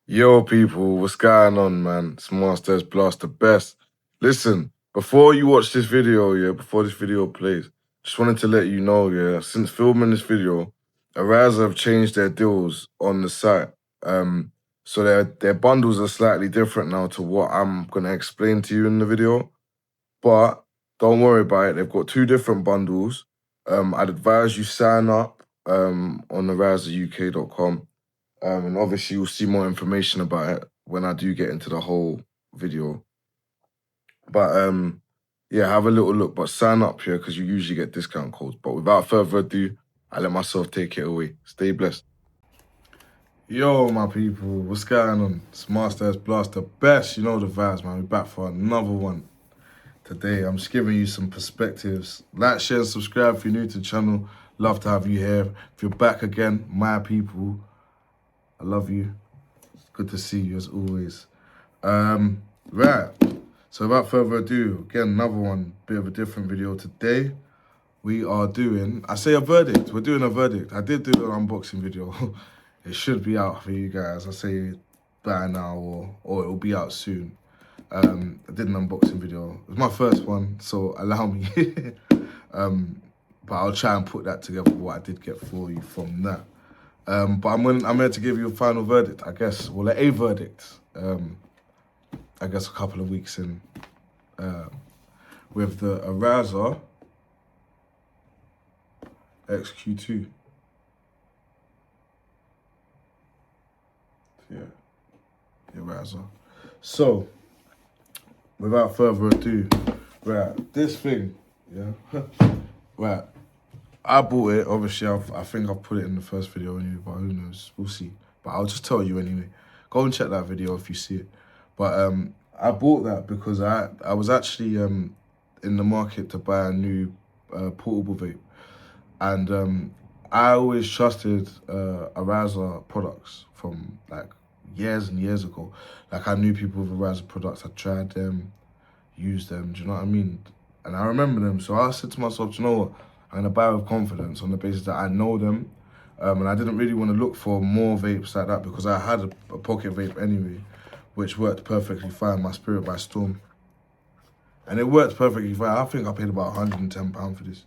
Yo, people, what's going on, man? It's Masters Blast the best. Listen, before you watch this video, before this video plays, just wanted to let you know, since filming this video, Arizer have changed their deals on the site. So their bundles are slightly different now to what I'm gonna explain to you in the video. But don't worry about it. They've got two different bundles. I'd advise you sign up on ArizerUK.com. And obviously you'll see more information about it when I do get into the whole video. But yeah, have a little look, but sign up here because you usually get discount codes. But without further ado, I let myself take it away. Stay blessed. Yo, my people, what's going on? It's Masters Blast the best. You know the vibes, man. We're back for another one. Today, I'm just giving you some perspectives. Like, share, and subscribe if you're new to the channel. Love to have you here. If you're back again, my people, I love you. Good to see you as always. Right. So without further ado, again, another one, bit of a different video today. We are doing, I say a verdict. We're doing a verdict. I did do an unboxing video. It should be out for you guys. I say by now or it'll be out soon. I did an unboxing video. It was my first one, so allow me. But I'll try and put that together, what I did get for you from that. But I'm here to give you a final verdict, I guess. Well, a verdict. I guess a couple of weeks in. With the Arizer XQ2. Yeah, the Arizer. So, without further ado, right, this thing, yeah, right. I bought it, obviously, I think I've put it in the first video anyway, but who knows, we'll see. But I'll just tell you anyway. Go and check that video if you see it. But I bought that because I was actually in the market to buy a new portable vape. And I always trusted Arizer products from like years and years ago. Like I knew people with Arizer products, I tried them, used them, do you know what I mean? And I remember them, so I said to myself, do you know what? I'm gonna buy with confidence on the basis that I know them. And I didn't really want to look for more vapes like that because I had a pocket vape anyway, which worked perfectly fine, my Spirit by Storm. And it worked perfectly fine. I think I paid about £110 for this.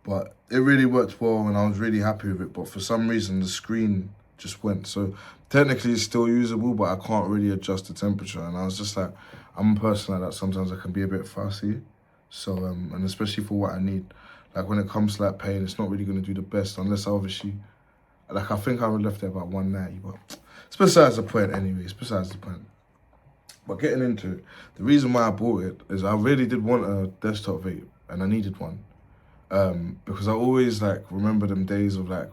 But it really worked well and I was really happy with it. But for some reason, the screen just went. So technically it's still usable, but I can't really adjust the temperature. And I was just like, I'm a person like that. Sometimes I can be a bit fussy. So, and especially for what I need. Like when it comes to like pain, it's not really going to do the best unless I obviously, like I think I would left it about 190, but it's besides the point anyway, it's besides the point. But getting into it, the reason why I bought it is I really did want a desktop vape and I needed one. Because I always like remember them days of like,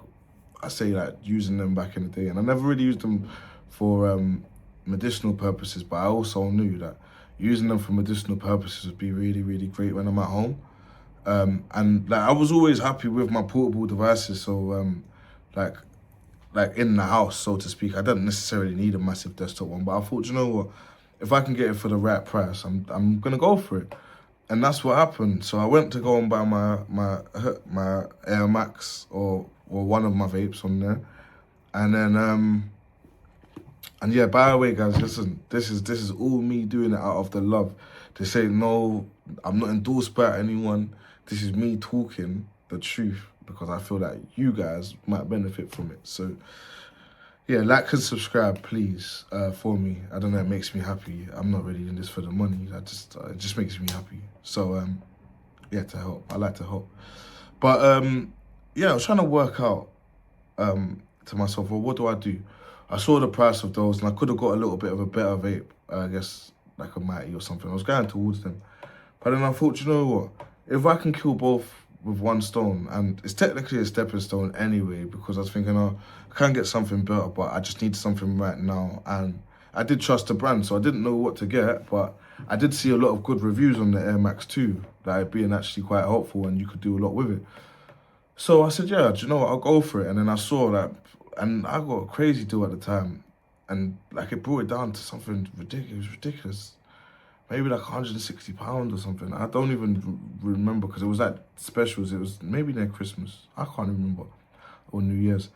I say like using them back in the day and I never really used them for medicinal purposes, but I also knew that using them for medicinal purposes would be really, really great when I'm at home. And like I was always happy with my portable devices, so like in the house, so to speak. I don't necessarily need a massive desktop one, but I thought, you know what, if I can get it for the right price, I'm gonna go for it, and that's what happened. So I went to go and buy my Air Max or one of my vapes on there, and then and yeah, by the way, guys, listen, this is all me doing it out of the love. This ain't no, I'm not endorsed by anyone. This is me talking the truth because I feel that you guys might benefit from it. So yeah, like and subscribe, please, for me. I don't know, it makes me happy. I'm not really in this for the money. It just makes me happy. So yeah, to help. I like to help. But yeah, I was trying to work out to myself, well, what do I do? I saw the price of those and I could have got a little bit of a better vape, I guess like a Mighty or something. I was going towards them. But then I thought, you know what? If I can kill both with one stone, and it's technically a stepping stone anyway, because I was thinking, oh, I can get something better, but I just need something right now. And I did trust the brand, so I didn't know what to get, but I did see a lot of good reviews on the Air Max 2, that it being actually quite helpful and you could do a lot with it. So I said, yeah, do you know what, I'll go for it. And then I saw that, and I got a crazy deal at the time. And like it brought it down to something ridiculous. It was ridiculous. Maybe like £160 or something. I don't even remember because it was like specials. It was maybe near Christmas. I can't even remember. Or New Year's.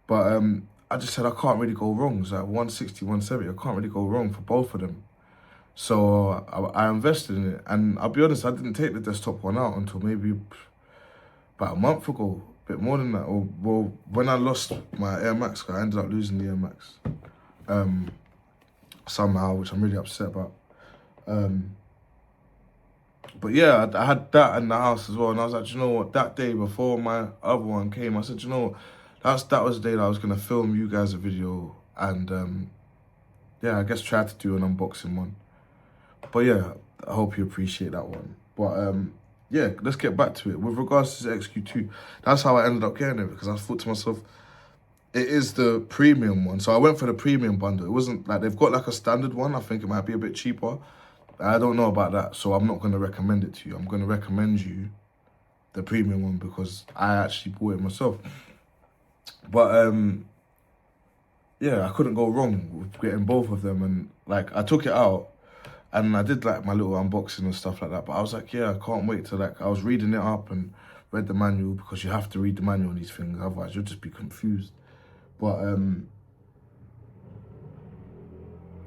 But I just said I can't really go wrong. It's like 160, 170. I can't really go wrong for both of them. So I invested in it, and I'll be honest, I didn't take the desktop one out until maybe about a month ago, a bit more than that. Or well, when I lost my Air Max, I ended up losing the Air Max somehow, which I'm really upset about. But yeah, I had that in the house as well, and I was like, you know what? That day before my other one came, I said, you know what? That was the day that I was gonna film you guys a video, and yeah, I guess try to do an unboxing one. But yeah, I hope you appreciate that one. But yeah, let's get back to it. With regards to the XQ2, that's how I ended up getting it, because I thought to myself, it is the premium one. So I went for the premium bundle. It wasn't like, they've got like a standard one. I think it might be a bit cheaper. I don't know about that, so I'm not going to recommend it to you. I'm going to recommend you the premium one because I actually bought it myself. But yeah, I couldn't go wrong with getting both of them. And like, I took it out and I did like my little unboxing and stuff like that. But I was like, yeah, I can't wait to like, I was reading it up and read the manual, because you have to read the manual on these things, otherwise you'll just be confused. But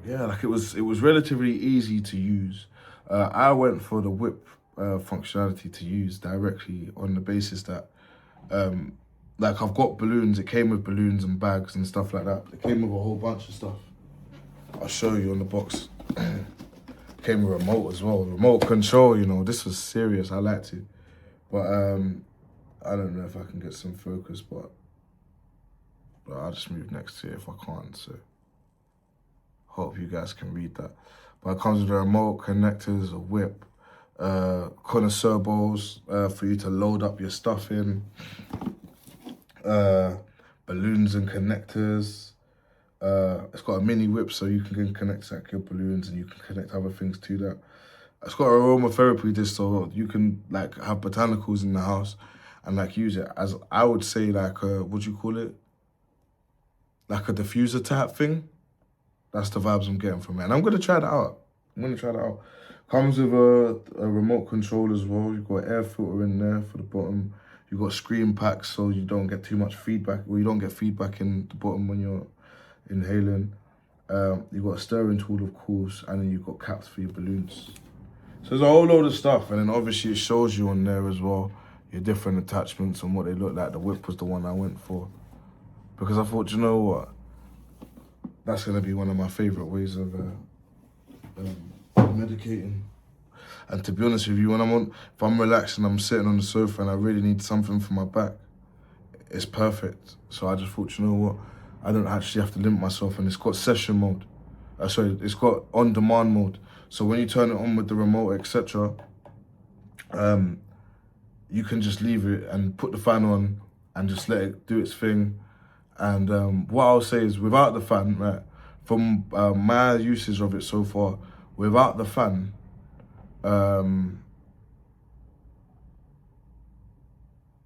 yeah, like it was relatively easy to use. I went for the whip functionality to use directly on the basis that like I've got balloons. It came with balloons and bags and stuff like that. It came with a whole bunch of stuff. I'll show you on the box. Came with a remote as well. Remote control, you know, this was serious. I liked it. But I don't know if I can get some focus, but I'll just move next to it if I can't, so hope you guys can read that. But it comes with a remote, connectors, a whip, connoisseur bowls for you to load up your stuff in, balloons and connectors. It's got a mini whip, so you can connect like your balloons and you can connect other things to that. It's got aromatherapy disc, so you can like have botanicals in the house and like use it as, I would say, like what do you call it? Like a diffuser type thing. That's the vibes I'm getting from it. And I'm gonna try that out. Comes with a remote control as well. You've got air filter in there for the bottom. You've got screen packs so you don't get too much feedback, or you don't get feedback in the bottom when you're inhaling. You've got a stirring tool, of course, and then you've got caps for your balloons. So there's a whole load of stuff, and then obviously it shows you on there as well your different attachments and what they look like. The whip was the one I went for, because I thought, you know what, that's gonna be one of my favorite ways of medicating. And to be honest with you, if I'm relaxed and I'm sitting on the sofa and I really need something for my back, it's perfect. So I just thought, you know what, I don't actually have to limit myself, and it's got session mode. It's got on-demand mode. So when you turn it on with the remote, etc., you can just leave it and put the fan on and just let it do its thing. And what I'll say is, without the fan, right, from my usage of it so far, without the fan,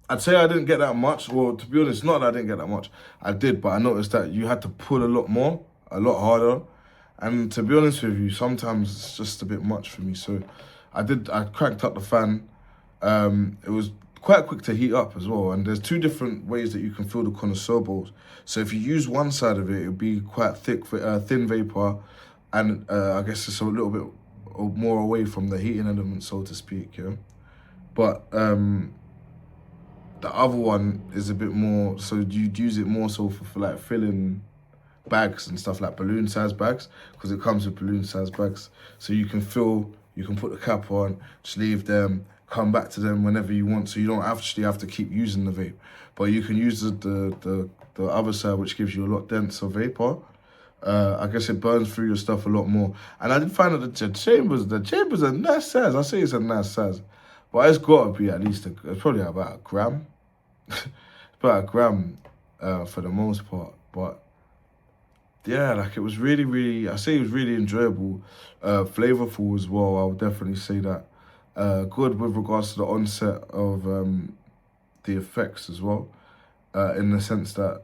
I'd say I didn't get that much. Well, to be honest, not that I didn't get that much. I did, but I noticed that you had to pull a lot more, a lot harder. And to be honest with you, sometimes it's just a bit much for me. So I cranked up the fan. It was quite quick to heat up as well. And there's two different ways that you can fill the connoisseur bowls. So if you use one side of it, it'll be quite thick, thin vapor. And I guess it's a little bit more away from the heating element, so to speak, yeah. But the other one is a bit more, so you'd use it more so for like filling bags and stuff, like balloon size bags, because it comes with balloon size bags. So you can put the cap on, just leave them, come back to them whenever you want, so you don't actually have to keep using the vape. But you can use the other side, which gives you a lot denser vapor. I guess it burns through your stuff a lot more. And I did find that the chamber's a nice size. I say it's a nice size, but it's got to be at least, it's probably about a gram. It's about a gram for the most part. But yeah, like it was really, I say it was really enjoyable, flavorful as well. I would definitely say that. Good with regards to the onset of the effects as well, in the sense that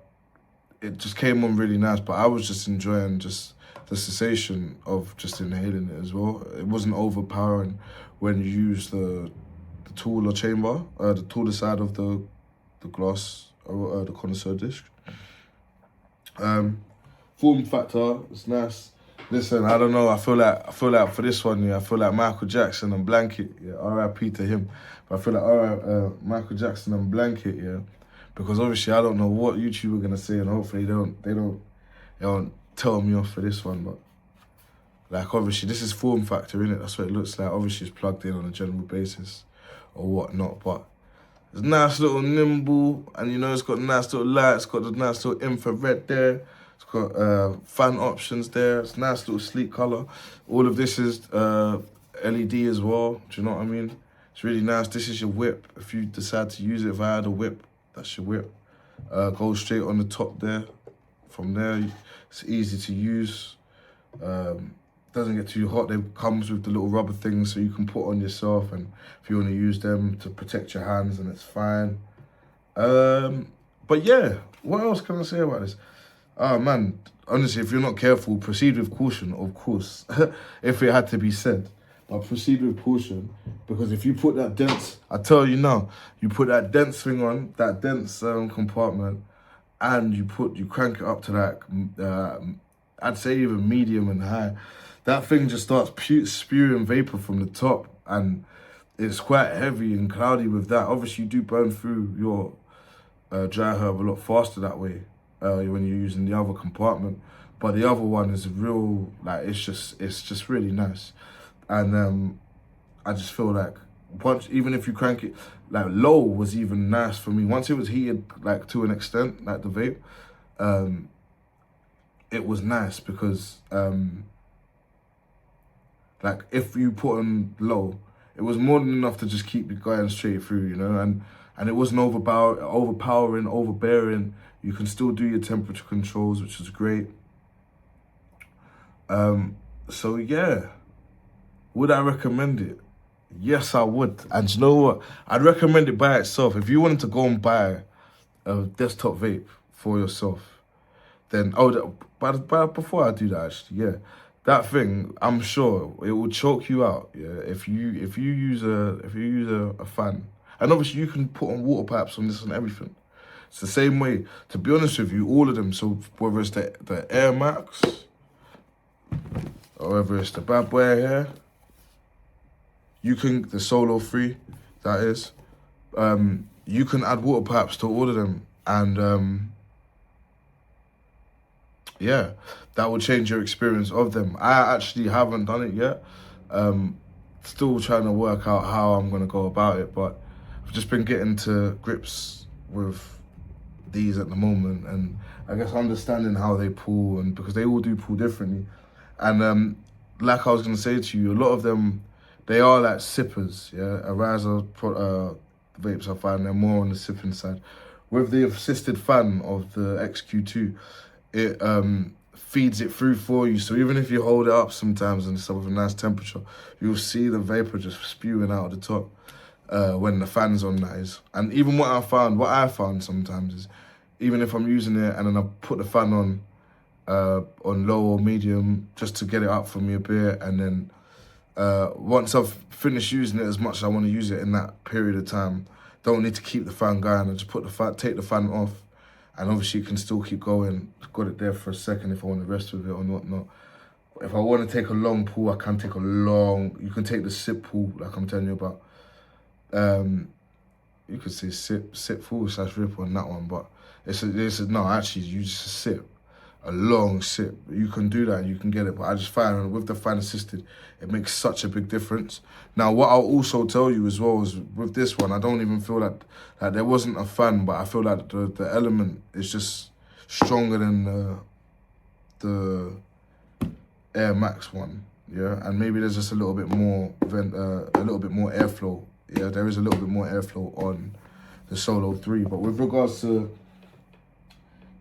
it just came on really nice, but I was just enjoying just the sensation of just inhaling it as well. It wasn't overpowering when you use the taller chamber, the taller side of the glass, or the connoisseur disc. Form factor, it's nice. Listen, I don't know. I feel like for this one, yeah, I feel like Michael Jackson and Blanket, yeah, R.I.P. to him. But I feel like Michael Jackson and Blanket, yeah, because obviously I don't know what YouTube are gonna say, and hopefully they don't tell me off for this one. But like obviously this is form factor, innit? That's what it looks like. Obviously it's plugged in on a general basis or whatnot, but it's nice little nimble, and you know it's got nice little lights, got the nice little infrared there. It's got fan options there. It's nice little sleek color. All of this is LED as well. Do you know what I mean? It's really nice. This is your whip. If you decide to use it via the whip, that's your whip. Goes straight on the top there. From there, it's easy to use. Doesn't get too hot. It comes with the little rubber things so you can put on yourself, and if you want to use them to protect your hands, and it's fine. But yeah, what else can I say about this? Oh man, honestly, if you're not careful, proceed with caution, of course, if it had to be said. But proceed with caution, because if you put that dense, I tell you now, you put that dense thing on, that dense compartment, and you crank it up to that, I'd say even medium and high, that thing just starts spewing vapor from the top, and it's quite heavy and cloudy with that. Obviously, you do burn through your dry herb a lot faster that way when you're using the other compartment. But the other one is real, like, it's just really nice. And I just feel like even if you crank it, like low was even nice for me. Once it was heated, like to an extent, like the vape, it was nice because like if you put on low, it was more than enough to just keep it going straight through, you know, and it wasn't overpowering, overbearing. You can still do your temperature controls, which is great. So yeah, would I recommend it? Yes, I would. And you know what? I'd recommend it by itself. If you wanted to go and buy a desktop vape for yourself, then but before I do that, actually, yeah, that thing, I'm sure it will choke you out. Yeah, if you use a fan, and obviously you can put on water pipes on this and everything. It's the same way. To be honest with you, all of them. So whether it's the Air Max, or whether it's the bad boy here, the Solo 3, that is, you can add water pipes to all of them, and yeah, that will change your experience of them. I actually haven't done it yet. Still trying to work out how I'm gonna go about it, but I've just been getting to grips with these at the moment, and I guess understanding how they pull, and because they all do pull differently. And like I was gonna say to you, a lot of them, they are like sippers, yeah. Arizer vapes, I find they're more on the sipping side. With the assisted fan of the XQ2, it feeds it through for you. So even if you hold it up sometimes and stuff with a nice temperature, you'll see the vapor just spewing out of the top when the fan's on, that is. And even what I found sometimes is, even if I'm using it and then I put the fan on low or medium just to get it up for me a bit, and then once I've finished using it as much as I want to use it in that period of time, don't need to keep the fan going. I just take the fan off, and obviously you can still keep going. Got it there for a second if I want to rest with it or whatnot. If I want to take a long pull, I can take you can take the sip pull like I'm telling you about. You could say sip full / rip on that one, but no, actually you just sip. A long sip. You can do that and you can get it, but I just find with the fan assisted, it makes such a big difference. Now, what I'll also tell you as well is with this one, I don't even feel like there wasn't a fan, but I feel like the element is just stronger than the Air Max one, yeah. And maybe there's just a little bit more airflow. Yeah, there is a little bit more airflow on the Solo 3, but with regards to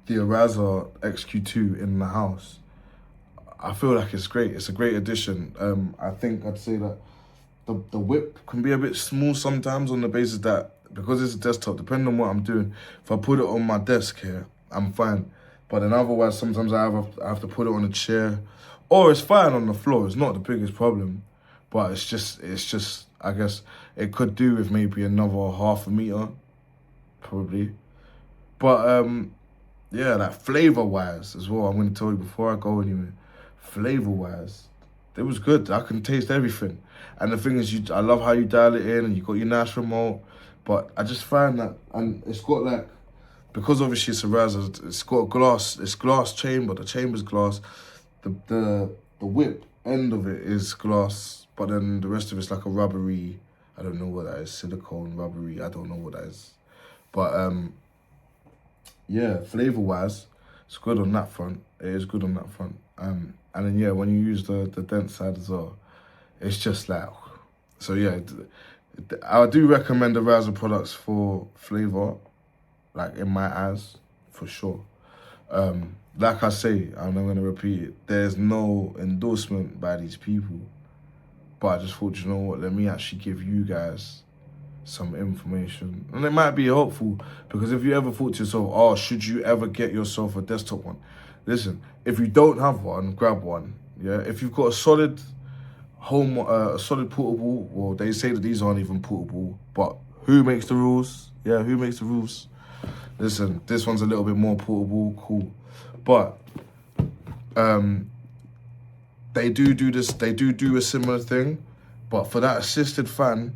the Arizer XQ2 in the house, I feel like it's great. It's a great addition. I think I'd say that the whip can be a bit small sometimes on the basis that, because it's a desktop, depending on what I'm doing, if I put it on my desk here, I'm fine. But then otherwise, sometimes I have to put it on a chair, or it's fine on the floor. It's not the biggest problem, but it's just I guess it could do with maybe another 0.5 meter, probably. But yeah, like flavor-wise as well, I'm going to tell you before I go anywhere, flavor-wise, it was good. I can taste everything. And the thing is, I love how you dial it in and you got your nice remote. But I just find that, and it's got like, because obviously it's a Arizer, it's got glass, it's glass chamber, the chamber's glass. The whip end of it is glass, but then the rest of it's like a rubbery, I don't know what that is, silicone, rubbery, I don't know what that is. But yeah, flavor-wise, it's good on that front. It is good on that front. And then yeah, when you use the dent side as well, it's just like, so yeah, I do recommend the Arizer products for flavor, like in my eyes, for sure. Like I say, I'm not gonna repeat it, there's no endorsement by these people, but I just thought, you know what, let me actually give you guys some information. And it might be helpful, because if you ever thought to yourself, oh, should you ever get yourself a desktop one? Listen, if you don't have one, grab one, yeah? If you've got a solid home, a solid portable, well, they say that these aren't even portable, but who makes the rules? Yeah, who makes the rules? Listen, this one's a little bit more portable, cool. But they do this, they do a similar thing, but for that assisted fan,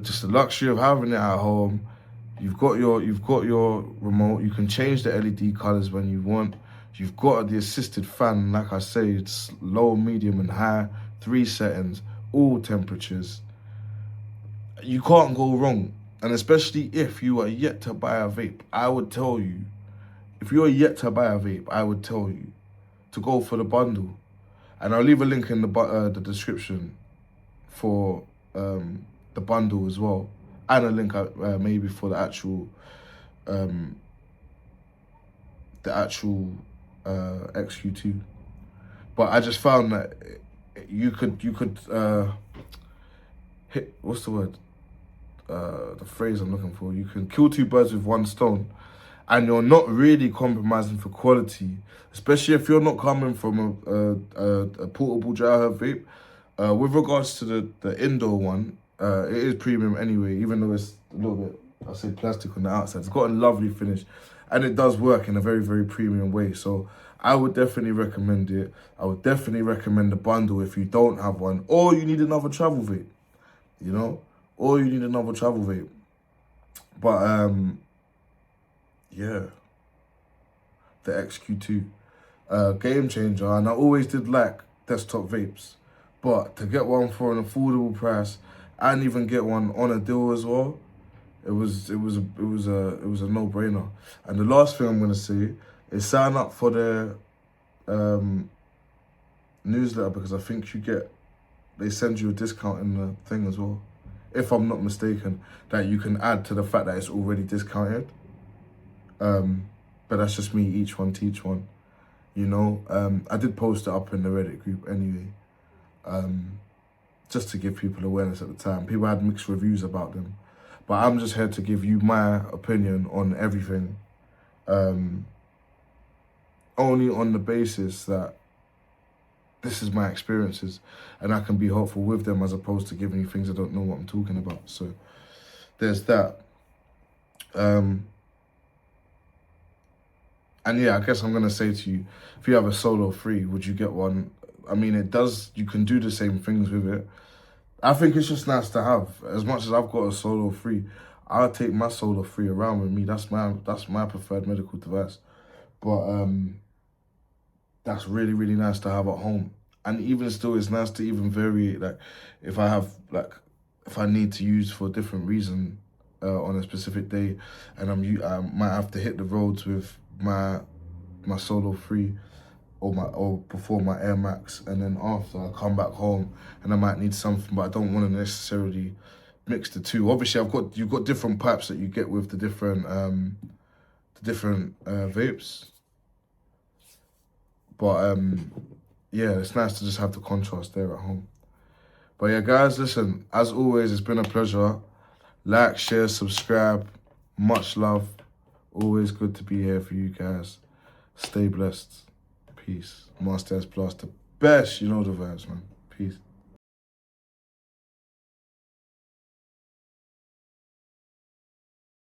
just the luxury of having it at home, you've got your remote, you can change the LED colors when you want. You've got the assisted fan, like I say, it's low, medium, and high, 3 settings, all temperatures. You can't go wrong. And especially if you are yet to buy a vape, I would tell you, if you're yet to buy a vape, I would tell you to go for the bundle. And I'll leave a link in the description for the bundle as well, and a link maybe for the actual XQ2. But I just found that you could hit, what's the word? The phrase I'm looking for. You can kill 2 birds with 1 stone, and you're not really compromising for quality, especially if you're not coming from a portable dry herb vape. With regards to the indoor one, it is premium anyway, even though it's a little bit, I say, plastic on the outside. It's got a lovely finish, and it does work in a very, very premium way. So I would definitely recommend it. I would definitely recommend the bundle if you don't have one, or you need another travel vape, you know? Or you need another travel vape. But yeah, the XQ2, game changer. And I always did like desktop vapes, but to get one for an affordable price and even get one on a deal as well, it was a no-brainer. And the last thing I'm gonna say is sign up for their newsletter, because I think they send you a discount in the thing as well, if I'm not mistaken, that you can add to the fact that it's already discounted. But that's just me, each one teach one, you know. I did post it up in the Reddit group anyway, just to give people awareness at the time. People had mixed reviews about them, but I'm just here to give you my opinion on everything, only on the basis that this is my experiences and I can be helpful with them, as opposed to giving you things I don't know what I'm talking about. So there's that. And yeah, I guess I'm gonna say to you, if you have a Solo 3, would you get one? I mean, you can do the same things with it. I think it's just nice to have. As much as I've got a Solo 3, I'll take my Solo 3 around with me. That's my preferred medical device. But that's really, really nice to have at home. And even still, it's nice to even vary it. Like, if I need to use for a different reason on a specific day, and I might have to hit the roads with my Solo 3 or before my Air Max, and then after I come back home and I might need something, but I don't want to necessarily mix the two. Obviously, you've got different pipes that you get with the different vapes. But yeah, it's nice to just have the contrast there at home. But yeah, guys, listen, as always, it's been a pleasure. Like, share, subscribe. Much love. Always good to be here for you guys. Stay blessed. Peace. Master S Plus, the best. You know the vibes, man. Peace.